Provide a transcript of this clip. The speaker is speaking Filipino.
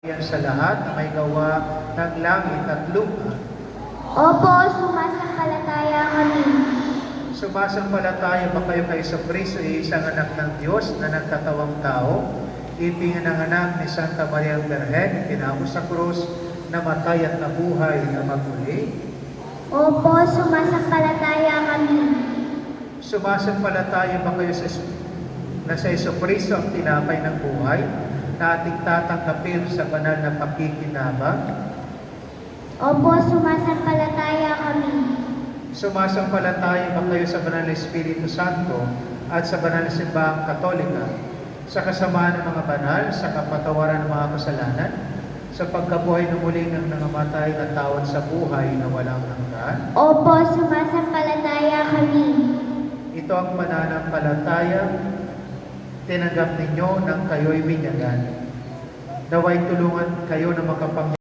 Yan sa lahat na may gawa ng langit at lupa. Opo, sumasampalataya kami. Sumasampalataya ba kayo kay Jesucristo, isang anak ng Diyos na nagkatawang tao, ipinanganak ni Santa Maria Virgen, itinapos sa krus, namatay at nabuhay na magmuli? Opo, sumasampalataya kami. Sumasampalataya ba kayo na sa Jesucristo ang tinapay ng buhay, na ating tatanggapin sa banal na pakikinabang? Opo, sumasampalataya kami. Sumasampalataya ba kayo sa banal na Espiritu Santo at sa banal na simbahang Katolika, sa kasamaan ng mga banal, sa kapatawaran ng mga kasalanan, sa pagkabuhay na muli ng nangamatay at tawad sa buhay na walang hanggan? Opo, sumasampalataya kami. Ito ang pananampalataya tinanggap ninyo nang kayo'y binyagan. Naway tulungan kayo na makapangyarihan